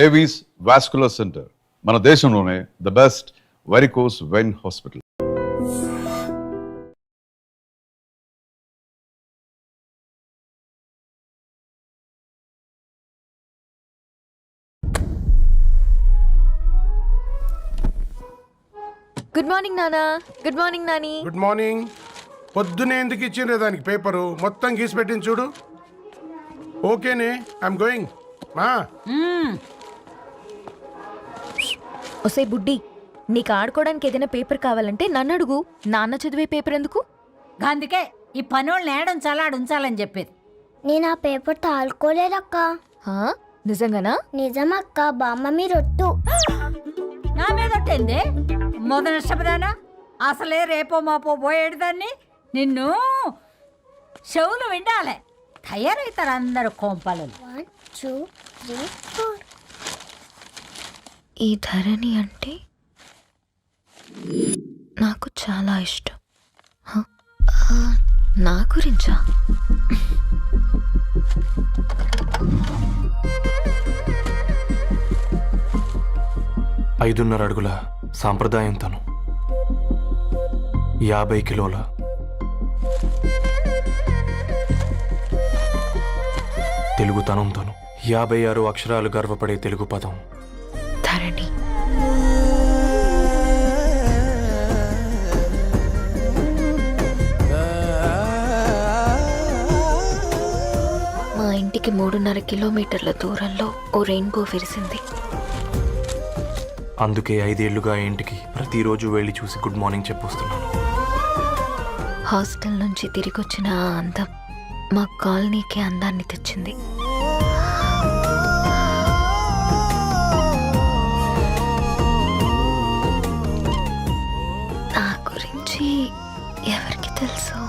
Avis vascular centre మన దేశంలోనే the best varicose vein hospital. Good morning నానా. Good morning నాని. Good morning. పొద్దునే ఎందుకు ఇచ్చిండ్రే దానికి పేపరు మొత్తం గీసి పెట్టింది చూడు. ఓకేనే, ఐఎమ్ గోయింగ్. మా ఒసే బుడ్డి, నీకు ఆడుకోవడానికి ఏదైనా పేపర్ కావాలంటే నన్ను అడుగు. నాన్న చదివే పేపర్ ఎందుకు? అందుకే ఈ పనోళ్ళని ఏడుంచాలని చెప్పేది. నేను ఆ పేపర్ తాలుకోలేదక్క. హా? నిజంగానా? నిజమక్క, బామ్మ మీరొట్టు. నా మీద ఒట్టేంది మొదటి నష్టపదానా? అసలే రేపో మాపో పోయేడు దాన్ని. నిన్ను చెవులు విండాలే, తయారవుతారు అందరు కోంపాలు. 1 2 3 4. ఈ ధరణి అంటే నాకు చాలా ఇష్టం. హ? నా గురించా? 5.5 అడుగుల సాంప్రదాయం తను, 50 కిలోల తెలుగుతనం తను, 56 అక్షరాలు గర్వపడే తెలుగు పదం ధరణి. మా ఇంటికి 3.5 కిలోమీటర్ల దూరంలో ఓ రెయిన్బో విరిసింది. అందుకే 5 ఏళ్లుగా ఇంటికి ప్రతిరోజు వెళ్ళి చూసి గుడ్ మార్నింగ్ చెప్పొస్తున్నాను. హాస్టల్ నుంచి తిరిగొచ్చిన ఆ అందం మా కాలనీకి అందాన్ని తెచ్చింది. నా గురించి ఎవరికి తెలుసు?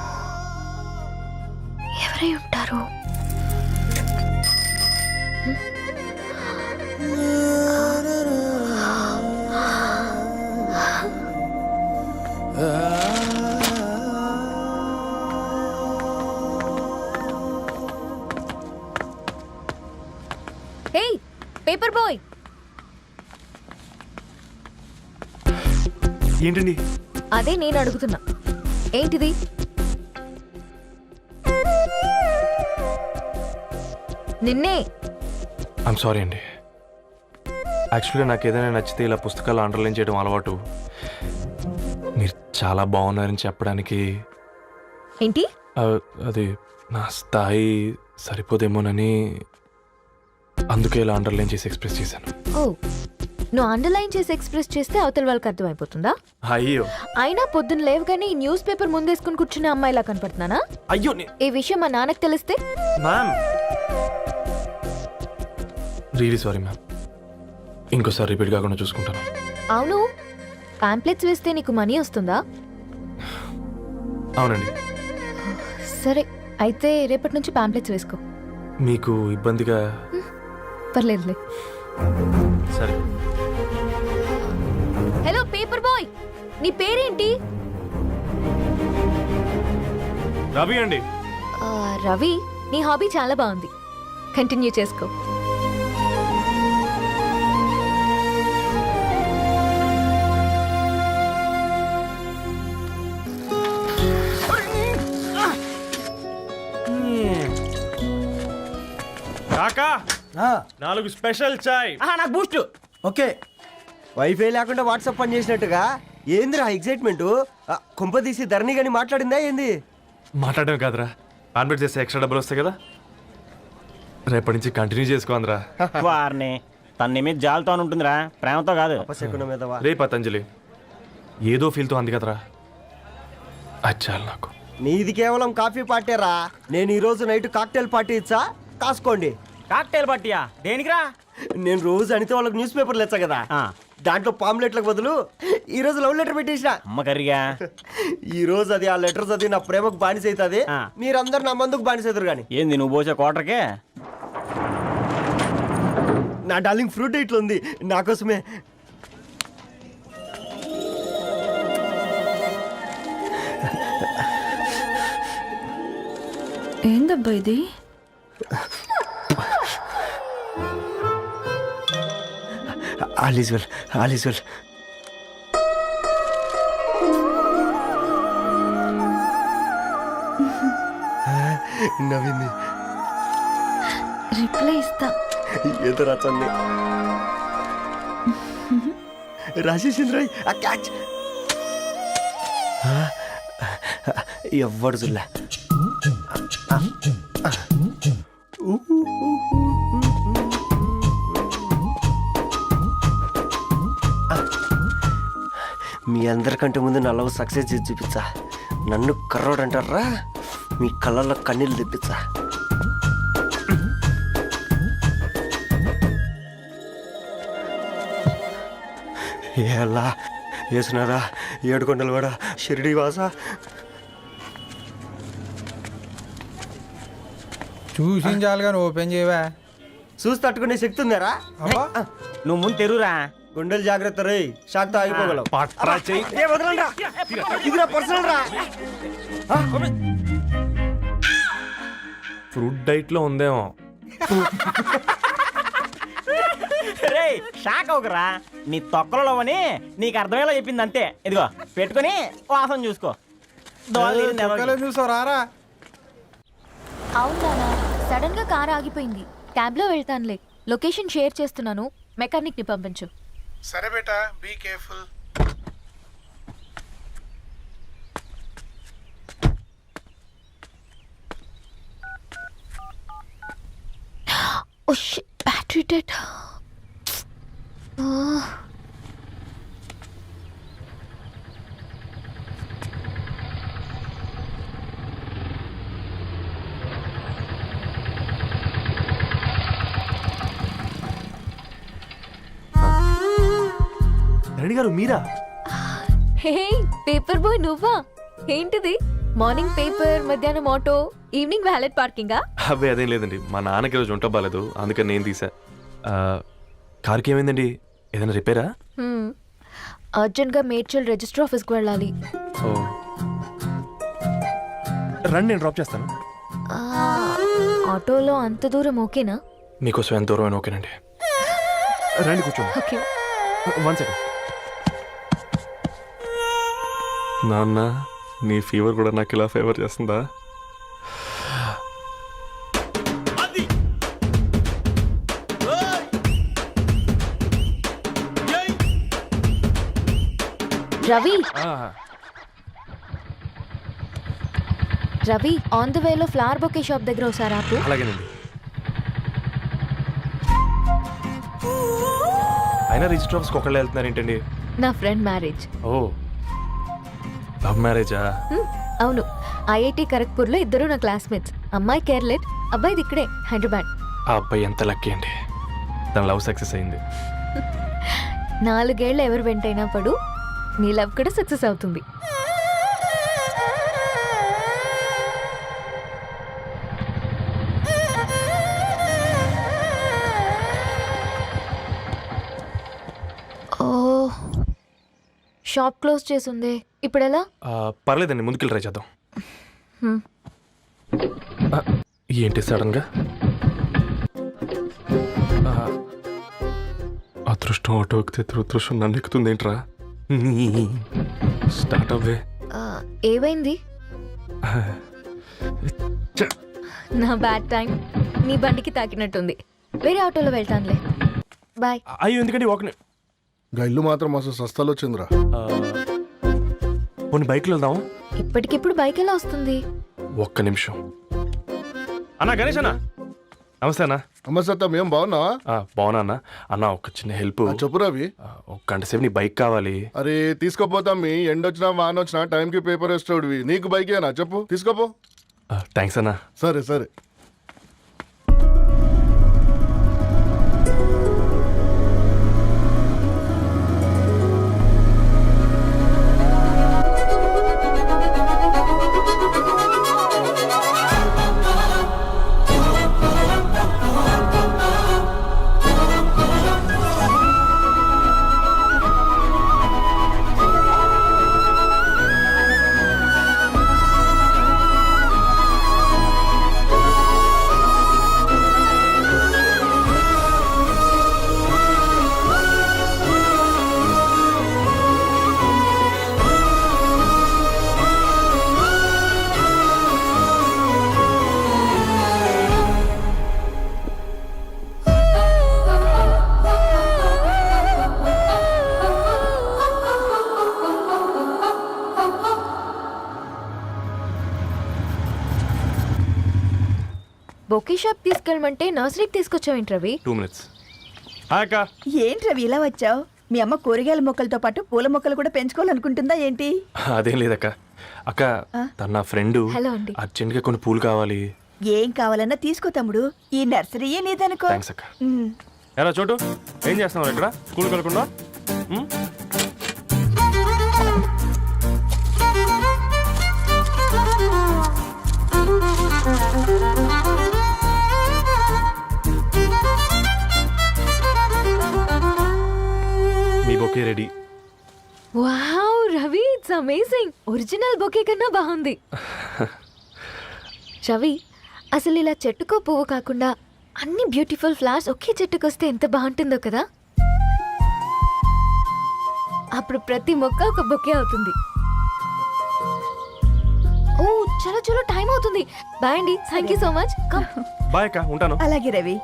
ఎవరై ఉంటారు? హేయ్ పేపర్ బాయ్, ఏంటండి? అదే నేను అడుగుతున్నా, ఏంటిది? నిన్నే. ఐమ్ సారీ అండి. యాక్చువల్గా నాకు ఏదైనా నచ్చితే ఇలా పుస్తకాలు అండర్లైన్ చేయడం అలవాటు. మీరు చాలా బాగున్నారని చెప్పడానికి ఏంటి? అది నా స్థాయి సరిపోదేమోనని అందుకే ఇలా అండర్లైన్ చేసి ఎక్స్ప్రెస్ చేశాను. ఓ, నువ్వు అండర్లైన్ చేసి ఎక్స్ప్రెస్ చేస్తే అవతల వాళ్ళకి అర్థమైపోతుందా? అయ్యో, అయినా పొద్దున్న లేవగానే ఈ న్యూస్ పేపర్ ముందేసుకుని కూర్చునే అమ్మాయిలా కనపడుతున్నానా? అయ్యో ఈ విషయం మా నాన్నకు తెలిస్తే? Ma'am, really sorry ma'am. ఇంకోసారి రిపీట్ కాకుండా చూసుకుంటాను. అవును, పాంప్లెట్స్ వేస్తే నీకు మనీ వస్తుందా? అవునండి. సరే, అయితే రేపటి నుంచి పాంప్లెట్స్ వేసుకో. మీకు ఇబ్బందిగా? పర్లేదులే. సరే. హలో పేపర్ బాయ్, నీ పేరేంటి? రవి అండి. రవి, నీ హాబీ చాలా బాగుంది, కంటిన్యూ చేసుకో. కాకా, 4 స్పెషల్ చాయ్. నాకు బూస్ట్. ఓకే, వైఫై లేకుండా వాట్సాప్ పని చేసినట్టుగా ఏందిరా ఎగ్జైట్మెంట్? కుంప తీసి ధరణి గాని మాట్లాడిందా ఏంది? మాట్లాడడం కాదురా, కాన్వర్ట్ చేస్తే ఎక్స్ట్రా డబ్బులు వస్తాయి కదా, రేపటి నుంచి కంటిన్యూ చేసుకోందిరా. వారిని తన మీద జాలతో ఉంటుందిరా, ప్రేమతో కాదు. రే పతంజలి, ఏదో ఫీల్తో అంది కదరా, అది చాలు నాకు. నీది కేవలం కాఫీ పార్టీరా. నేను ఈ రోజు నైట్ కాక్టైల్ పార్టీ ఇచ్చా, కాసుకోండి. కాక్టైల్ పట్టియా దేనికిరా? నేను రోజు అనితే వాళ్ళకి న్యూస్ పేపర్లు ఇచ్చా కదా, దాంట్లో పాంప్లెట్లకు బదులు ఈ రోజు లవ్ లెటర్ పెట్టేసిన. అమ్మ కర్రీగా ఈ రోజు అది ఆ లెటర్ చదివి నా ప్రేమకు బానిస అవుతుంది, మీరందరు నా మందుకు బానిస అవుతారు. కానీ ఏంది నువ్వు పోసే క్వార్టర్కే? నా డార్లింగ్ ఫ్రూట్ ఇట్లా ఉంది నా కోసమే. ఏందబ్బా ఇది? All is well, all is well. నవ్వింది. రిప్లై ఇస్తా. ఏదో రాచండి రాజేసింద్ర ఆ క్యాచ్ ఎవ్వడు జుల్లా. మీ అందరికంటే ముందు నా లవ్ సక్సెస్ చేసి చూపించా. నన్ను కర్రోడు అంటారా, మీ కళ్ళల్లో కన్నీళ్ళు తెప్పించా. ఎలా వేసినారా ఏడుకొండలు కూడా షిరిడి వాస. చూసించాలి కానీ ఓపెన్ చేయవా? చూసి తట్టుకునే శక్తి ఉందారా? నువ్వు ముందు తెరురా. గుండెలు జాగ్రత్త రే, షాక్తో ఆగిపోగలవు. పట్రా చెయ్యి. ఏ వదలండ్రా. ఇదిరా పర్సనల్ రా. ఫ్రూట్ డైట్లో ఉందేమో. రే షాక్ అవకరా, నీ తొక్కలలో అని నీకు అర్థమయ్యేలా చెప్పింది అంతే. ఇదిగో పెట్టుకొని వాసన చూసుకో. దోవలో నీళ్ళు నిలవకి. చూసావు రారా? అవునా, సడన్ గా కార్ ఆగిపోయింది. క్యాబ్ లో వెళ్తానులే. లొకేషన్ షేర్ చేస్తున్నాను, మెకానిక్ ని పంపించు. సరే బేటా, be careful. Oh shit, battery dead. Reddy గారు మీరా? హే పేపర్ బాయ్, నువ్వా? ఏంటిది? మార్నింగ్ పేపర్, మధ్యాహ్నం ఆటో, ఈవినింగ్ వ్యాలెట్ పార్కింగా? అబ్బాయి అదేం లేదండి, మా నాన్నకి రోజు ఉంట బాగాలేదు, అందుకని నేను తీసా. కార్కి ఏమైందండి? ఏదైనా రిపేరా? అర్జెంట్ గా మేడ్చల్ రిజిస్టర్ ఆఫీస్కి వెళ్ళాలి. ఓ రండి, నేను డ్రాప్ చేస్తాను. ఆ, ఆటోలో అంత దూరం ఓకేనా? మీకోసం ఎంత దూరం అయినా ఓకేనండి. రండి కూర్చోండి. ఓకే. 1 సెకండ్. నాన్న, నీ ఫీవర్ కూడా నాకు ఇలా ఫేవర్ చేస్తుందా? రవి, రవి ఆన్ ద వేలో ఫ్లవర్ బొకే షాప్ దగ్గర ఒకసారి ఆపు. అలాగేనండి. అయినా రిజిస్టర్ ఆఫీస్కి ఒకళ్ళు వెళ్తున్నారు ఏంటండి? నా ఫ్రెండ్ మ్యారేజ్. ఓ, లవ్ మ్యారేజా? అవును, ఐఐటి ఖరగ్పూర్లో ఇద్దరు నా క్లాస్మేట్స్. అమ్మాయి కేర్లెట్, అబ్బాయిది ఇక్కడే హైదరాబాద్. ఆ అబ్బాయి ఎంత లక్కీ అండి, తన లవ్ సక్సెస్ అయింది. 4 ఏళ్ళు ఎవరు వెంటైనా పడు, నీ లవ్ కూడా సక్సెస్ అవుతుంది. ఓ, షాప్ క్లోజ్ చేసింది, ఇప్పుడు ఎలా? పర్లేదండి, ముందుకెళ్ళి ట్రై చేద్దాం. ఏంటి సడన్గా? అదృష్టం ఆటో ఎక్కితే దురదృష్టం నన్ను ఎక్కుతుంది ఏంట్రా? స్టార్ట్ అవ్వే. ఏమైంది? నా బ్యాడ్ టైం నీ బండికి తాకినట్టుంది. వేరే ఆటోలో వెళ్తానులే, బాయ్. అయ్యో ఎందుకండి ఒక ఇల్లు మాత్రం మస్తు సస్తాలు వచ్చిందిరా. కొన్ని బైక్లో వెళ్దాం. ఇప్పటికిప్పుడు బైక్ ఎలా వస్తుంది? ఒక్క నిమిషం. అన్నా గణేష్ అన్న, నమస్తే అన్న. నమస్తే, ఏం బాగున్నావా? బాగున్నా అన్న. అన్న ఒక చిన్న హెల్ప్. చెప్పు రవి. ఒక గంట సేపు నీ బైక్ కావాలి. అరే తీసుకోపోతాం, మీ ఎండొచ్చినా వాన వచ్చినా టైంకి పేపర్ వేస్తాడువి. నీకు బైకేనా చెప్పు, తీసుకోపో. థ్యాంక్స్ అన్న. సరే సరే. బొకే షాప్ తీసుకెళ్ళమంటే నర్సరీకి తీసుకొచ్చావేంటి రవి 2 minutes. హాయ్ అక్క. ఏంటి రవి ఇలా వచ్చావు? మీ అమ్మ కూరగాయల మొక్కలతో పాటు పూల మొక్కలు కూడా పెంచుకోవాలనుకుంటుందా ఏంటి? అదేం లేదక్క. అక్క తన నా ఫ్రెండ్ హలో అండి. అర్జెంట్గా కొన్ని పూలు కావాలి. ఏం కావాలన్నా తీసుకో తమ్ముడు, ఈ నర్సరీయే నీదనుకో. థ్యాంక్స్ అక్క. ఎలా చోటు ఏం చేస్తున్నావు ఇక్కడ స్కూల్కి వెళ్ళకుండా? మీ bouquet ready. Wow Ravi, it's amazing. Original bouquet కన్నా బాగుంది. రవి, అసలు ఇలా చెట్టుకో పువ్వు కాకుండా అన్ని బ్యూటిఫుల్ ఫ్లవర్స్ ఒకే చెట్టుకొస్తే ఎంత బాగుంటుందో కదా. అప్పుడు ప్రతి మొక్క ఒక బొకే అవుతుంది. ఓ చలో చలో, టైం అవుతుంది. బాయ్ అండి, thank you so much. Bye అక్క, ఉంటాను. అలాగే రవి.